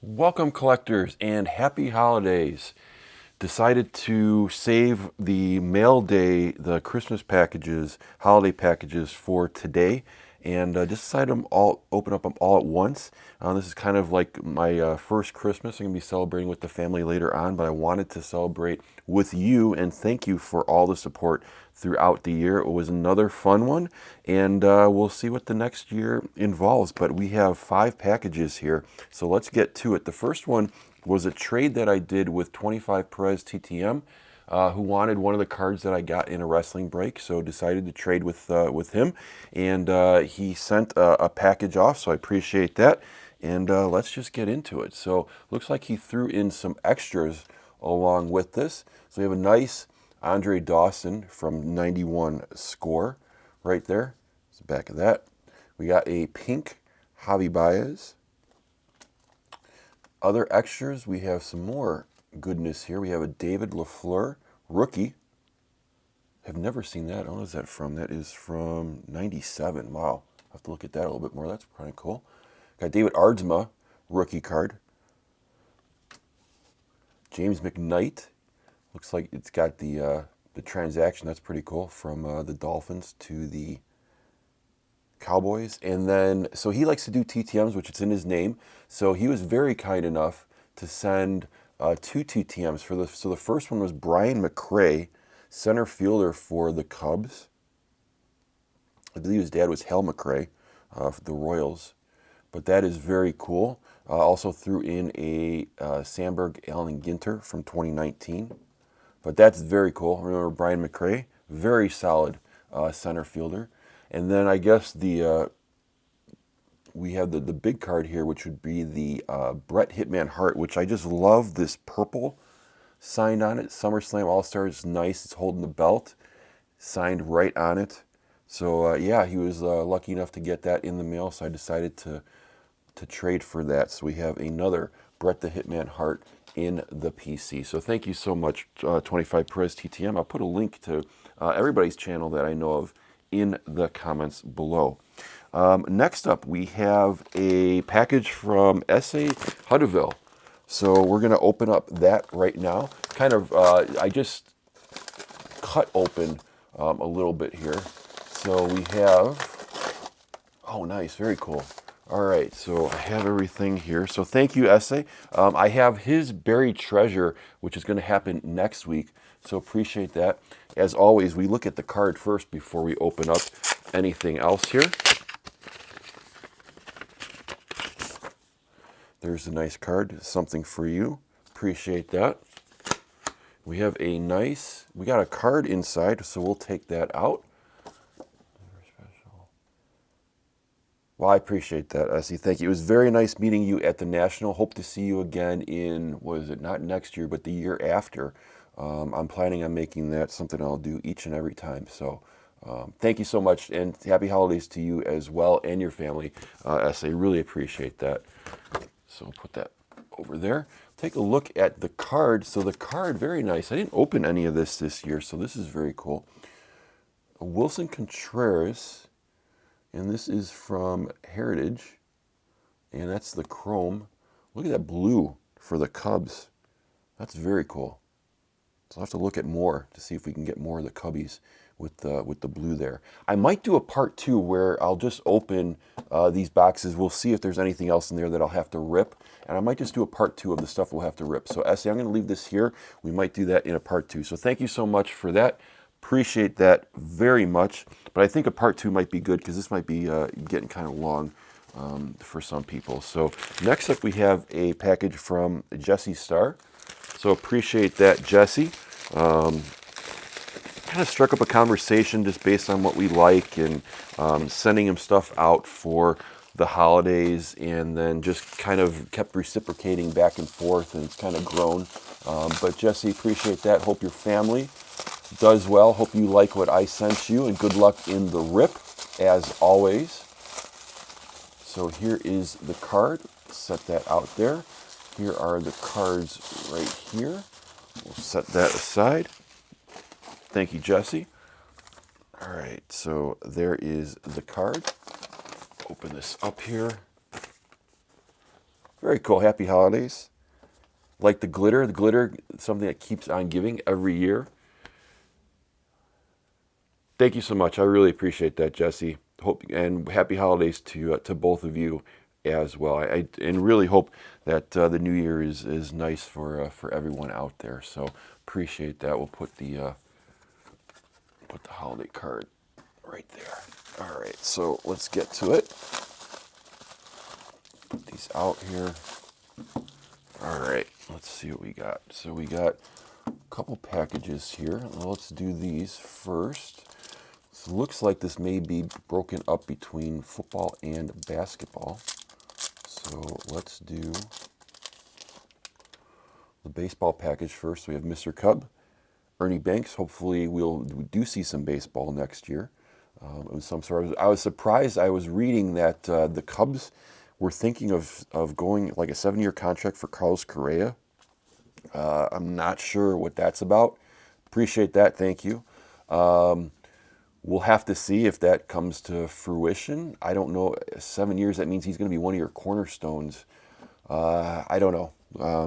Welcome, collectors, and happy holidays. Decided to save the Mailday, the Christmas packages, holiday packages for today, and just decided to open up them all at once. This is kind of like my first Christmas. I'm going to be celebrating with the family later on, but I wanted to celebrate with you and thank you for all the support throughout the year. It was another fun one, and we'll see what the next year involves. But we have 5 packages here, so let's get to it. The first one was a trade that I did with 25 Perez TTM, who wanted one of the cards that I got in a wrestling break, so decided to trade with him, and he sent a package off, so I appreciate that. And let's just get into it. So looks like he threw in some extras along with this. So we have a nice Andre Dawson from 91 score right there. It's the back of that. We got a pink Javi Baez. Other extras, we have some more goodness here. We have a David LaFleur rookie. I've never seen that. I don't know who's that from. That is from 97. Wow. I'll have to look at that a little bit more. That's kind of cool. Got David Aardsma rookie card. James McKnight. Looks like it's got the transaction. That's pretty cool, from the Dolphins to the Cowboys. And then, so he likes to do TTMs, which it's in his name. So he was very kind enough to send 2 TTMs for the. So the first one was Brian Mcrae, center fielder for the Cubs. I believe his dad was Hal Mcrae for the Royals. But that is very cool. Also threw in a Sandberg, Allen Ginter from 2019. But that's very cool. Remember Brian Mcrae? Very solid center fielder. And then I guess we have the big card here, which would be the Bret Hitman Hart, which I just love this purple signed on it. SummerSlam All-Star is nice. It's holding the belt, signed right on it. So yeah, he was lucky enough to get that in the mail, so I decided to trade for that. So we have another Bret the Hitman Hart in the PC. So thank you so much, 25 Perez TTM. I'll put a link to everybody's channel that I know of in the comments below. Next up, we have a package from Ese Huddaville. So we're going to open up that right now. Kind of, I just cut open a little bit here. So we have, oh nice, very cool. All right, so I have everything here. So thank you, Ese. I have his buried treasure, which is going to happen next week. So appreciate that. As always, we look at the card first before we open up anything else here. There's a nice card, something for you. Appreciate that. We have a nice, we got a card inside, so we'll take that out. Well, I appreciate that, Essie. Thank you. It was very nice meeting you at the National. Hope to see you again in, what is it, not next year, but the year after. I'm planning on making that something I'll do each and every time. So thank you so much, and happy holidays to you as well and your family, Essie. Really appreciate that. So I'll put that over there. Take a look at the card. So the card, very nice. I didn't open any of this year, so this is very cool. A Wilson Contreras. And this is from Heritage, and that's the chrome. Look at that blue for the Cubs. That's very cool. So I'll have to look at more to see if we can get more of the Cubbies with the blue there. I might do a part 2 where I'll just open these boxes. We'll see if there's anything else in there that I'll have to rip, and I might just do a part 2 of the stuff we'll have to rip. So Essie, I'm going to leave this here. We might do that in a part 2. So thank you so much for that. Appreciate that very much, but I think a part 2 might be good because this might be getting kind of long for some people. So next up we have a package from Jessie Star. So appreciate that, Jessie. Kind of struck up a conversation just based on what we like, and sending him stuff out for the holidays, and then just kind of kept reciprocating back and forth, and it's kind of grown. But Jessie, appreciate that. Hope your family does well. Hope you like what I sent you, and good luck in the rip as always. So here is the card. Set that out there. Here are the cards right here. We'll set that aside. Thank you, Jessie. All right, so there is the card. Open this up here. Very cool. Happy holidays. Like the glitter, something that keeps on giving every year. Thank you so much. I really appreciate that, Jesse. Hope and happy holidays to both of you as well. And really hope that the new year is nice for everyone out there. So appreciate that. We'll put the holiday card right there. All right, so let's get to it. Put these out here. All right, let's see what we got. So we got a couple packages here. Let's do these first. So it looks like this may be broken up between football and basketball. So let's do the baseball package first. We have Mr. Cub, Ernie Banks. Hopefully we do see some baseball next year. In some sort. I was surprised. I was reading that the Cubs were thinking of going like a 7-year contract for Carlos Correa. I'm not sure what that's about. Appreciate that. Thank you. We'll have to see if that comes to fruition. I don't know. 7 years, that means he's going to be one of your cornerstones. I don't know.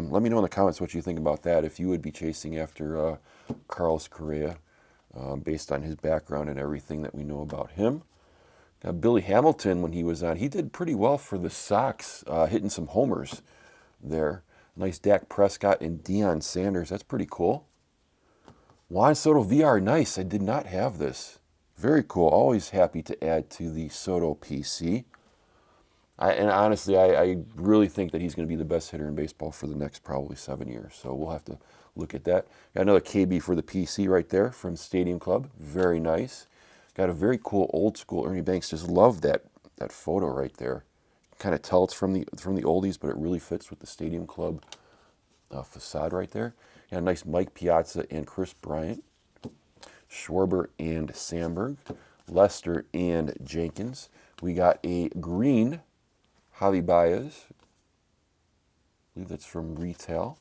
Let me know in the comments what you think about that. If you would be chasing after Carlos Correa. Based on his background and everything that we know about him. Billy Hamilton, when he was on, he did pretty well for the Sox, hitting some homers there. Nice Dak Prescott and Deion Sanders. That's pretty cool. Juan Soto VR, nice. I did not have this. Very cool. Always happy to add to the Soto PC. And honestly, I really think that he's going to be the best hitter in baseball for the next probably 7 years. So we'll have to look at that. Got another KB for the PC right there from Stadium Club. Very nice. Got a very cool old school Ernie Banks. Just love that photo right there. Kind of tell it's from the oldies, but it really fits with the Stadium Club facade right there. Got a nice Mike Piazza and Chris Bryant. Schwarber and Sandberg. Lester and Jenkins. We got a green Javi Baez. I believe that's from retail.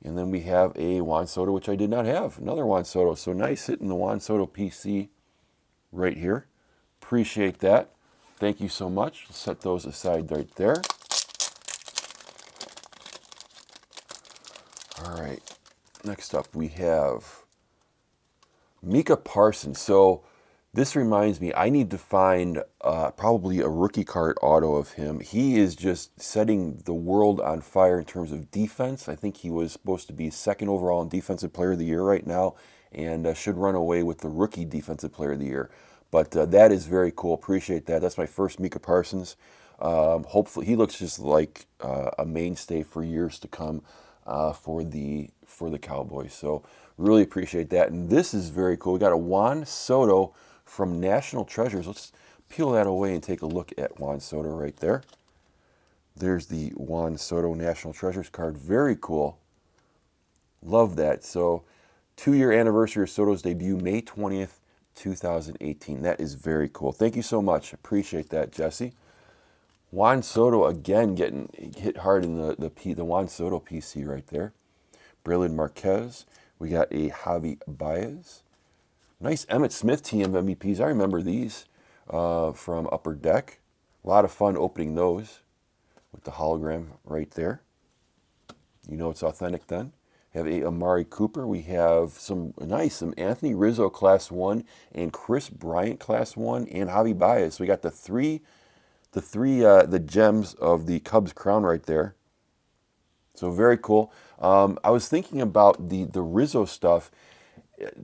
And then we have a Juan Soto, which I did not have. Another Juan Soto. So nice hitting the Juan Soto PC right here. Appreciate that. Thank you so much. Let's set those aside right there. All right. Next up, we have Mika Parsons. So this reminds me, I need to find probably a rookie card auto of him. He is just setting the world on fire in terms of defense. I think he was supposed to be second overall in Defensive Player of the Year right now and should run away with the rookie Defensive Player of the Year. But that is very cool. Appreciate that. That's my first Mika Parsons. Hopefully, he looks just like a mainstay for years to come for the Cowboys. So really appreciate that. And this is very cool. We got a Juan Soto from National Treasures. Let's peel that away and take a look at Juan Soto right there. There's the Juan Soto National Treasures card. Very cool. Love that. So 2-year anniversary of Soto's debut, May 20th, 2018. That is very cool. Thank you so much. Appreciate that, Jesse. Juan Soto again getting hit hard in the Juan Soto PC right there. Braylon Marquez. We got a Javi Baez. Nice Emmitt Smith TM MVPs. I remember these from Upper Deck. A lot of fun opening those with the hologram right there. You know it's authentic then. Have a Amari Cooper. We have some Anthony Rizzo Class 1 and Chris Bryant Class 1 and Javi Baez. So we got the three gems of the Cubs crown right there. So very cool. I was thinking about the Rizzo stuff.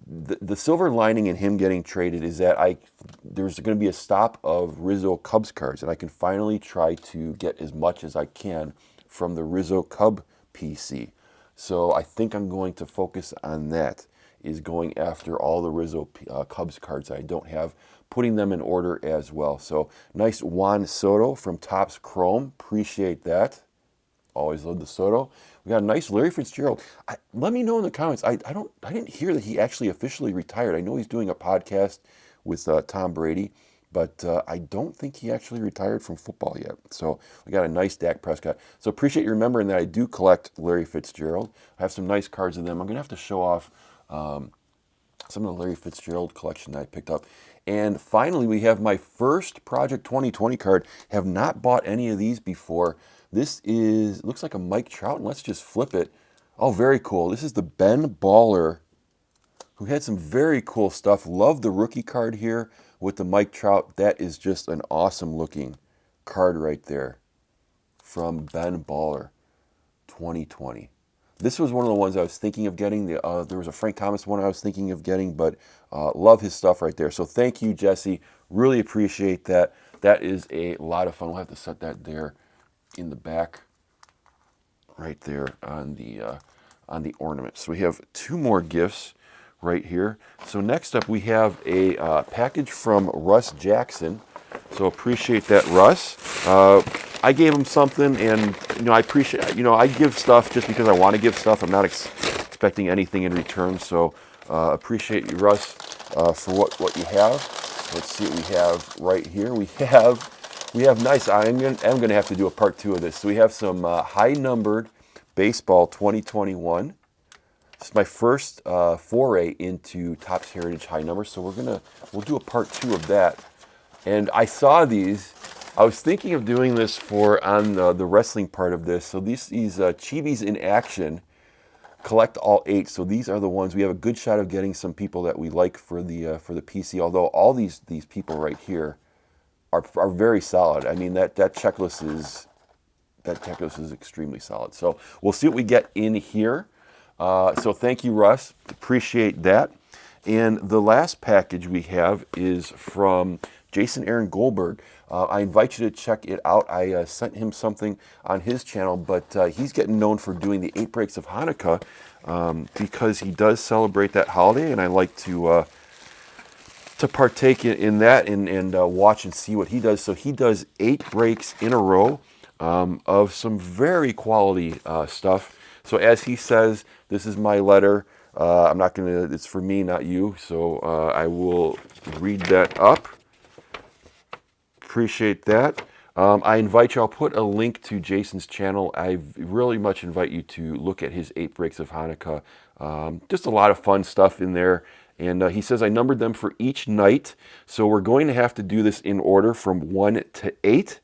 The silver lining in him getting traded is that there's going to be a stop of Rizzo Cubs cards, and I can finally try to get as much as I can from the Rizzo Cub PC. So I think I'm going to focus on that, is going after all the Rizzo Cubs cards I don't have, putting them in order as well. So nice Juan Soto from Topps Chrome. Appreciate that. Always love the Soto. We got a nice Larry Fitzgerald. Let me know in the comments. I didn't hear that he actually officially retired. I know he's doing a podcast with Tom Brady, but I don't think he actually retired from football yet. So we got a nice Dak Prescott. So appreciate you remembering that I do collect Larry Fitzgerald. I have some nice cards of them. I'm going to have to show off some of the Larry Fitzgerald collection that I picked up. And finally, we have my first Project 2020 card. Have not bought any of these before. This looks like a Mike Trout, and let's just flip it. Oh, very cool. This is the Ben Baller, who had some very cool stuff. Love the rookie card here with the Mike Trout. That is just an awesome looking card right there from Ben Baller 2020. This was one of the ones I was thinking of getting. There was a Frank Thomas one I was thinking of getting, but love his stuff right there. So thank you, Jesse. Really appreciate that. That is a lot of fun. We'll have to set that there in the back, right there on the ornament. So we have two more gifts right here. So next up we have a package from Russ Jackson. So appreciate that, Russ. I gave him something, and I appreciate. I give stuff just because I want to give stuff. I'm not expecting anything in return. So appreciate you, Russ, for what you have. Let's see what we have right here. We have nice. I'm gonna have to do a part 2 of this. So we have some high numbered baseball 2021. This is my first foray into Topps Heritage high numbers. So we'll do a part 2 of that. And I saw these. I was thinking of doing this on the wrestling part of this. So these Chibis in action, collect all 8. So these are the ones we have a good shot of getting some people that we like for the PC. Although all these people right here are very solid. I mean that checklist is extremely solid. So we'll see what we get in here. So thank you, Russ. Appreciate that. And the last package we have is from Jason Aaron Goldberg. I invite you to check it out. I sent him something on his channel, but he's getting known for doing the 8 breaks of Hanukkah because he does celebrate that holiday, and I like to partake in that and watch and see what he does. So he does 8 breaks in a row of some very quality stuff. So as he says, this is my letter. I'm not going to, it's for me, not you. So I will read that up. Appreciate that. I invite you, I'll put a link to Jason's channel. I really much invite you to look at his 8 breaks of Hanukkah. Just a lot of fun stuff in there. And he says, I numbered them for each night. So we're going to have to do this in order from 1 to 8.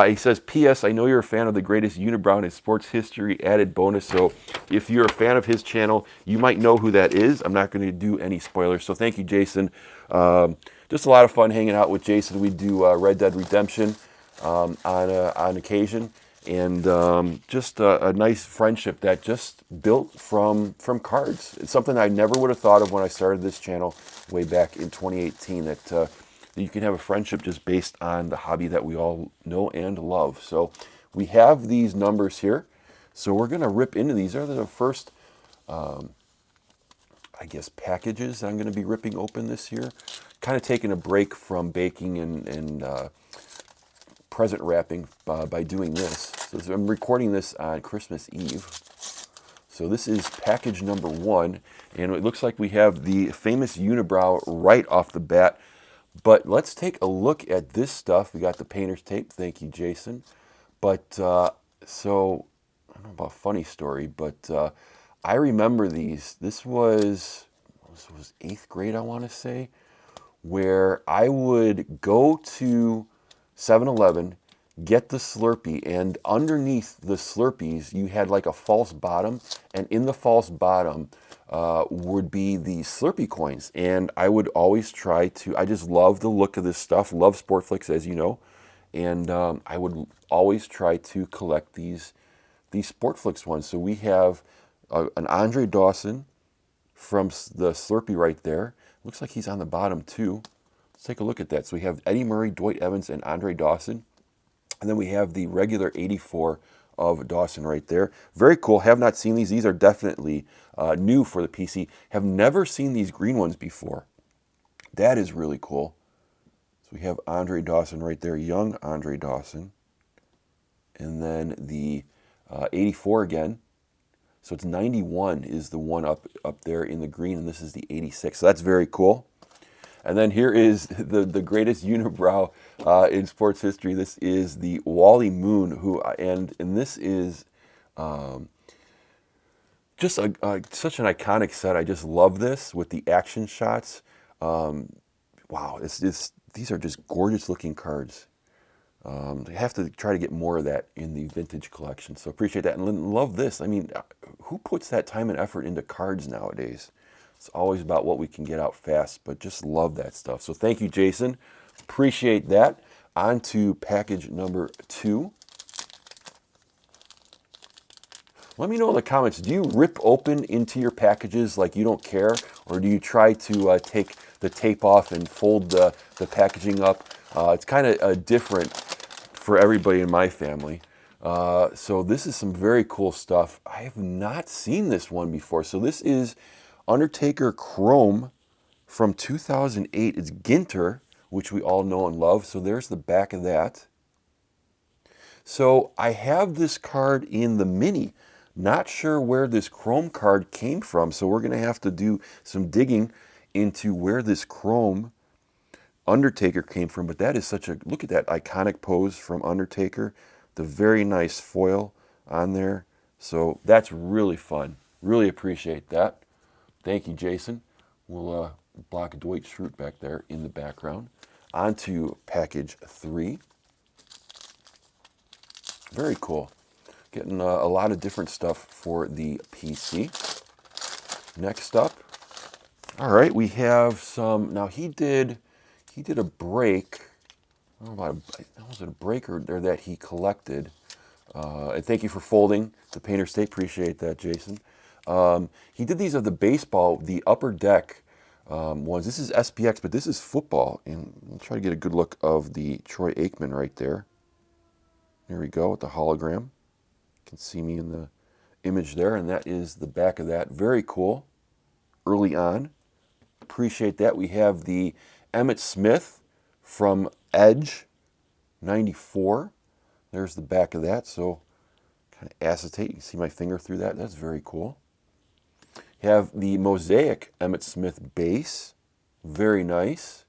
He says, P.S. I know you're a fan of the greatest unibrow in sports history, added bonus. So if you're a fan of his channel, you might know who that is. I'm not going to do any spoilers. So thank you, Jason. Just a lot of fun hanging out with Jason. We do Red Dead Redemption on occasion. And just a nice friendship that just built from cards. It's something I never would have thought of when I started this channel way back in 2018, that you can have a friendship just based on the hobby that we all know and love. So we have these numbers here. So we're going to rip into these. These are the first, I guess, packages I'm going to be ripping open this year. Kind of taking a break from baking and present wrapping by doing this. So I'm recording this on Christmas Eve. So this is package number 1. And it looks like we have the famous unibrow right off the bat. But let's take a look at this stuff. We got the painter's tape. Thank you, Jason. But so, I don't know about a funny story, but I remember these. This was 8th grade, I want to say, where I would go to 7-Eleven, get the Slurpee, and underneath the Slurpees, you had like a false bottom, and in the false bottom would be the Slurpee coins. And I would always try to, I just love the look of this stuff, love Sportflix, as you know, and I would always try to collect these Sportflix ones. So we have an Andre Dawson from the Slurpee right there. Looks like he's on the bottom too. Let's take a look at that. So we have Eddie Murray, Dwight Evans, and Andre Dawson. And then we have the regular 84 of Dawson right there. Very cool. Have not seen these. These are definitely new for the PC. Have never seen these green ones before. That is really cool. So we have Andre Dawson right there, young Andre Dawson. And then the 84 again. So it's 91 is the one up there in the green, and this is the 86. So that's very cool. And then here is the greatest unibrow in sports history. This is the Wally Moon, and this is just such an iconic set. I just love this with the action shots. Wow, these are just gorgeous looking cards. I have to try to get more of that in the vintage collection. So appreciate that and love this. I mean, who puts that time and effort into cards nowadays? It's always about what we can get out fast, but just love that stuff. So thank you, Jason. Appreciate that. On to package number 2. Let me know in the comments, do you rip open into your packages like you don't care? Or do you try to take the tape off and fold the packaging up? It's kind of different for everybody in my family. So this is some very cool stuff. I have not seen this one before. So this is Undertaker Chrome from 2008. It's Ginter, which we all know and love. So there's the back of that. So I have this card in the mini. Not sure where this Chrome card came from, so we're going to have to do some digging into where this Chrome Undertaker came from. But that is such a, look at that iconic pose from Undertaker. The very nice foil on there. So that's really fun. Really appreciate that. Thank you, Jason. We'll block Dwight Schrute back there in the background. On to package 3. Very cool. Getting a lot of different stuff for the PC. Next up, all right, we have some. Now he did a break. I don't know about was it a break or that he collected? And thank you for folding the Painter State. Appreciate that, Jason. He did these of the baseball, the upper deck ones. This is SPX, but this is football. And I'll try to get a good look of the Troy Aikman right there. There we go with the hologram. You can see me in the image there, and that is the back of that. Very cool. Early on. Appreciate that. We have the Emmitt Smith from Edge 94. There's the back of that. So kind of acetate. You can see my finger through that. That's very cool. You have the Mosaic Emmitt Smith base. Very nice.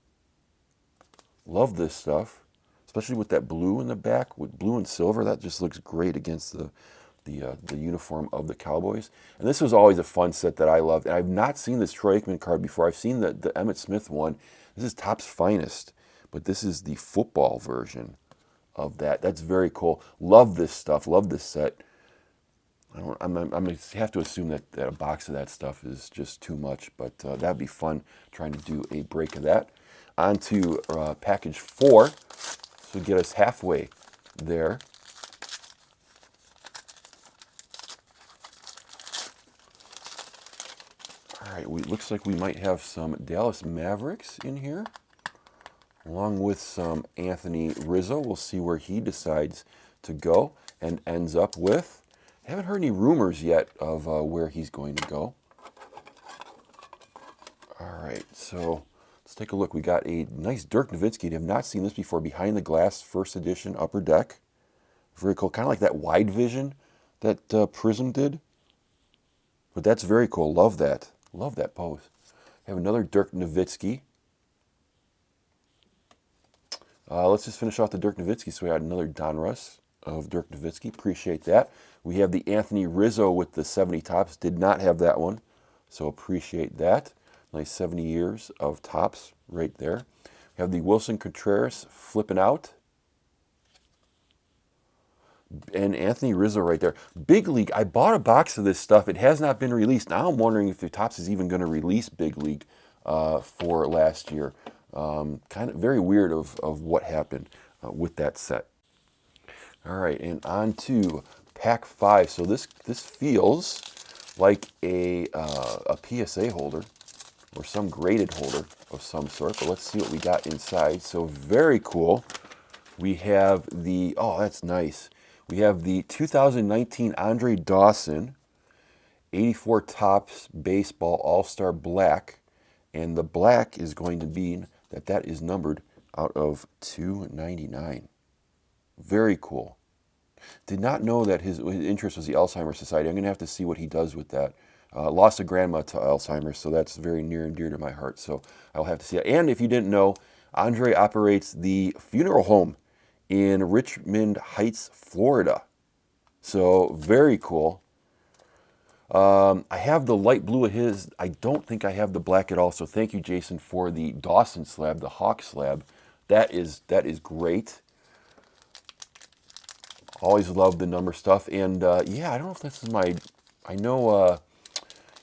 Love this stuff. Especially with that blue in the back, with blue and silver, that just looks great against the uniform of the Cowboys. And this was always a fun set that I loved. And I've not seen this Troy Aikman card before. I've seen the Emmitt Smith one. This is Topps Finest, but this is the football version of that. That's very cool. Love this stuff. Love this set. I'm going to have to assume that a box of that stuff is just too much, but that'd be fun trying to do a break of that. On to package 4. So get us halfway there. All right, looks like we might have some Dallas Mavericks in here, along with some Anthony Rizzo. We'll see where he decides to go and ends up with. Haven't heard any rumors yet of where he's going to go. All right, so let's take a look. We got a nice Dirk Nowitzki. I have not seen this before. Behind the Glass, first edition, upper deck. Very cool. Kind of like that wide vision that Prism did. But that's very cool. Love that. Love that pose. We have another Dirk Nowitzki. Let's just finish off the Dirk Nowitzki. So we had another Donruss of Dirk Nowitzki. Appreciate that. We have the Anthony Rizzo with the 70 Topps. Did not have that one. So appreciate that. Nice 70 years of Topps right there. We have the Wilson Contreras flipping out. And Anthony Rizzo right there. Big League. I bought a box of this stuff. It has not been released. Now I'm wondering if the Topps is even going to release Big League for last year. Kind of very weird of what happened with that set. All right, and on to pack 5. So this feels like a PSA holder or some graded holder of some sort. But let's see what we got inside. So very cool. We have the, oh, that's nice. We have the 2019 Andre Dawson 84 Topps Baseball All-Star Black. And the black is going to mean that is numbered out of 299. Very cool. Did not know that his interest was the Alzheimer's Society. I'm going to have to see what he does with that. Lost a grandma to Alzheimer's, so that's very near and dear to my heart. So I'll have to see that. And if you didn't know, Andre operates the funeral home in Richmond Heights, Florida. So very cool. I have the light blue of his. I don't think I have the black at all. So thank you, Jason, for the Dawson slab, the Hawk slab. That is great. Always love the number stuff. And yeah, I don't know if this is my. I know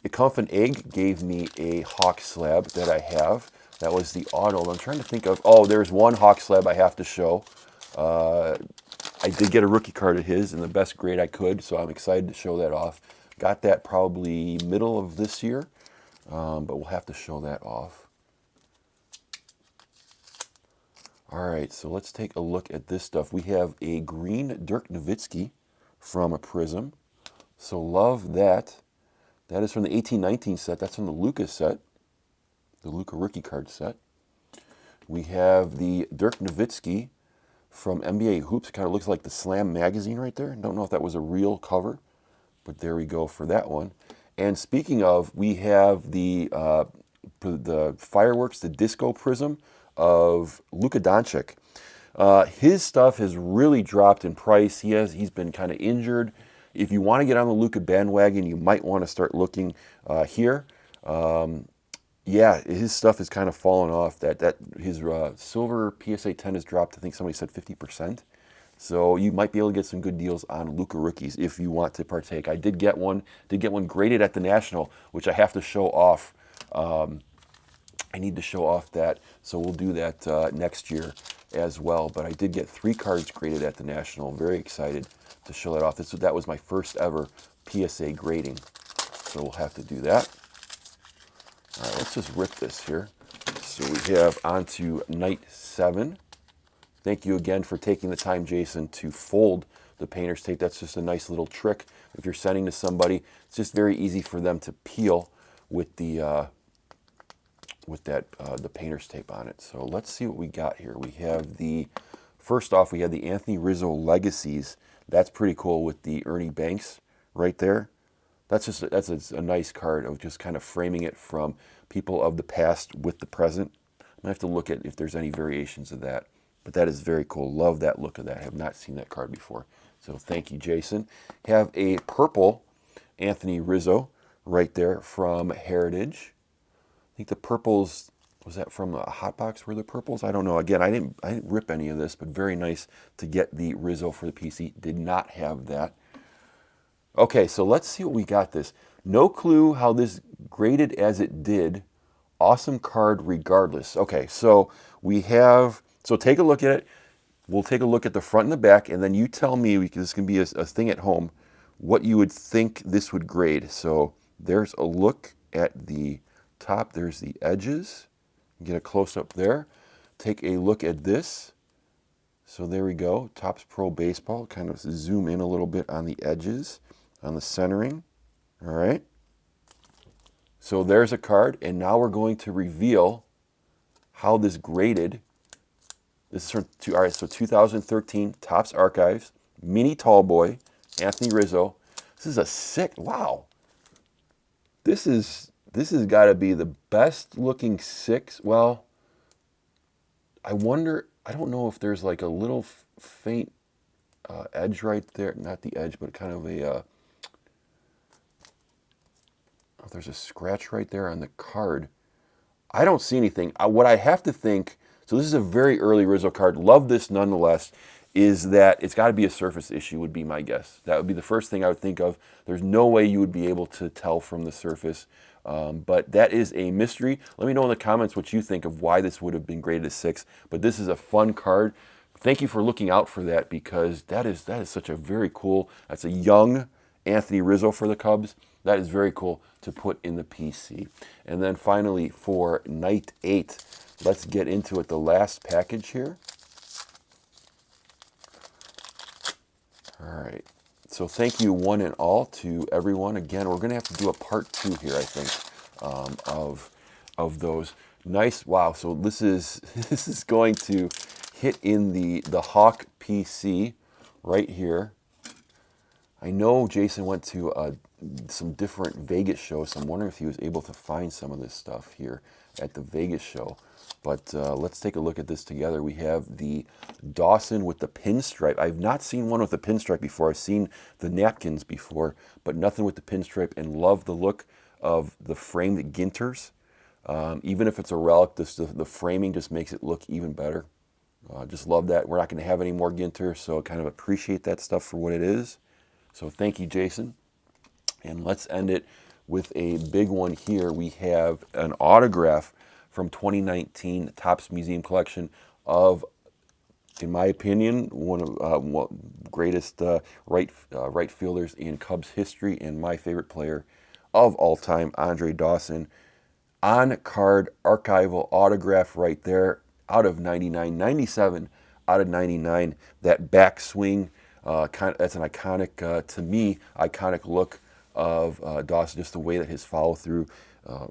Ecump Egg gave me a Hawk slab that I have. That was the auto. I'm trying to think of. Oh, there's one Hawk slab I have to show. I did get a rookie card of his in the best grade I could, so I'm excited to show that off. Got that probably middle of this year, but we'll have to show that off. All right, so let's take a look at this stuff. We have a green Dirk Nowitzki from a Prism. So love that. That is from the 1819 set. That's from the Luka set, the Luka rookie card set. We have the Dirk Nowitzki from NBA Hoops. Kind of looks like the Slam magazine right there. Don't know if that was a real cover, but there we go for that one. And speaking of, we have the fireworks, the disco prism of Luka Doncic. His stuff has really dropped in price. He's been kind of injured. If you want to get on the Luka bandwagon, you might want to start looking here. Yeah, his stuff has kind of fallen off. His silver PSA 10 has dropped. I think somebody said 50%. So you might be able to get some good deals on Luka rookies if you want to partake. I did get one graded at the National, which I have to show off. I need to show off that, so we'll do that next year as well. But I did get 3 cards graded at the National. I'm very excited to show that off. That was my first ever PSA grading, so we'll have to do that. All right, let's just rip this here. So we have on to night 7. Thank you again for taking the time, Jason, to fold the painter's tape. That's just a nice little trick. If you're sending to somebody, it's just very easy for them to peel with the painter's tape on it. So let's see what we got here. We have first off, we have the Anthony Rizzo Legacies. That's pretty cool with the Ernie Banks right there. That's a nice card of just kind of framing it from people of the past with the present. I have to look at if there's any variations of that. But that is very cool. Love that look of that. I have not seen that card before. So thank you, Jason. Have a purple Anthony Rizzo right there from Heritage. I think the purples, was that from a hot box? Were the purples? I don't know. Again, I didn't rip any of this, but very nice to get the Rizzo for the PC. Did not have that. Okay, so let's see what we got this. No clue how this graded as it did. Awesome card regardless. Okay, so take a look at it. We'll take a look at the front and the back, and then you tell me, this can be a thing at home, what you would think this would grade. So there's a look at the top. There's the edges. Get a close-up there. Take a look at this. So there we go. Topps Pro Baseball. Kind of zoom in a little bit on the edges, on the centering. All right. So there's a card, and now we're going to reveal how this graded. This is from, all right, so 2013 Topps Archives, Mini Tall Boy, Anthony Rizzo. This is a sick, wow. This has got to be the best looking 6. Well, I wonder, I don't know if there's like a little faint edge right there. Not the edge, but kind of if there's a scratch right there on the card. I don't see anything. What I have to think, so this is a very early Rizzo card. Love this nonetheless, is that it's got to be a surface issue would be my guess. That would be the first thing I would think of. There's no way you would be able to tell from the surface. But that is a mystery. Let me know in the comments what you think of why this would have been graded as 6. But this is a fun card. Thank you for looking out for that, because that is such a very cool, that's a young Anthony Rizzo for the Cubs. That is very cool to put in the PC. And then finally for night 8, let's get into it. The last package here. All right. So thank you one and all to everyone. Again, we're going to have to do a part 2 here, I think, of those. Nice. Wow. So this is going to hit in the Hawk PC right here. I know Jason went to some different Vegas shows. So I'm wondering if he was able to find some of this stuff here at the Vegas show. But let's take a look at this together. We have the Dawson with the pinstripe. I've not seen one with the pinstripe before. I've seen the napkins before, but nothing with the pinstripe, and love the look of the framed Ginters. Even if it's a relic, the framing just makes it look even better. Just love that. We're not going to have any more Ginter, so kind of appreciate that stuff for what it is. So thank you, Jason. And let's end it with a big one here. We have an autograph from 2019 Topps Museum Collection of, in my opinion, one of the greatest right fielders in Cubs history and my favorite player of all time, Andre Dawson. On-card archival autograph right there, out of 99, 97 out of 99. That backswing, that's an iconic, to me, iconic look of Dawson, just the way that his follow-through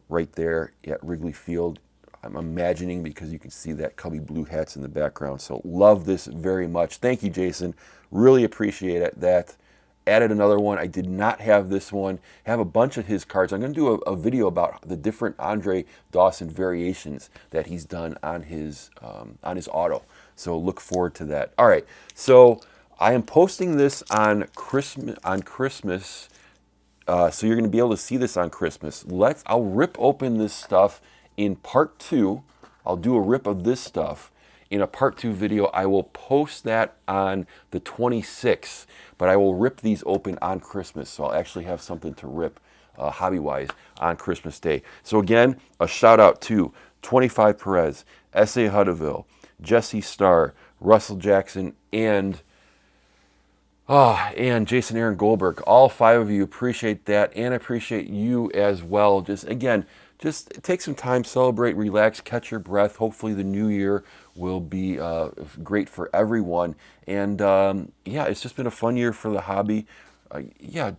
right there at Wrigley Field. I'm imagining, because you can see that Cubby blue hats in the background. So love this very much. Thank you, Jason. Really appreciate it. That added another one. I did not have this one. Have a bunch of his cards. I'm going to do a video about the different Andre Dawson variations that he's done on his auto. So look forward to that. All right. So I am posting this on Christmas. So you're going to be able to see this on Christmas. I'll rip open this stuff in part 2. I'll do a rip of this stuff in a part 2 video. I will post that on the 26th, but I will rip these open on Christmas. So I'll actually have something to rip hobby-wise on Christmas Day. So again, a shout out to 25 Perez, Ese Huddaville, Jessie Star, Russell Jackson, and Jason Aaron Goldberg. All 5 of you, appreciate that, and appreciate you as well. Just take some time, celebrate, relax, catch your breath. Hopefully the new year will be great for everyone. And it's just been a fun year for the hobby.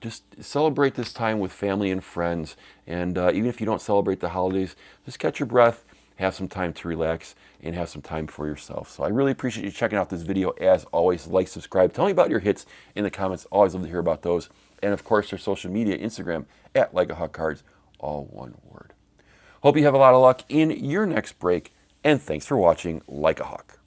Just celebrate this time with family and friends. And even if you don't celebrate the holidays, just catch your breath, have some time to relax, and have some time for yourself. So I really appreciate you checking out this video. As always, like, subscribe. Tell me about your hits in the comments. Always love to hear about those. And of course, their social media, Instagram, at Like a Hawk Cards, all one word. Hope you have a lot of luck in your next break, and thanks for watching Like a Hawk.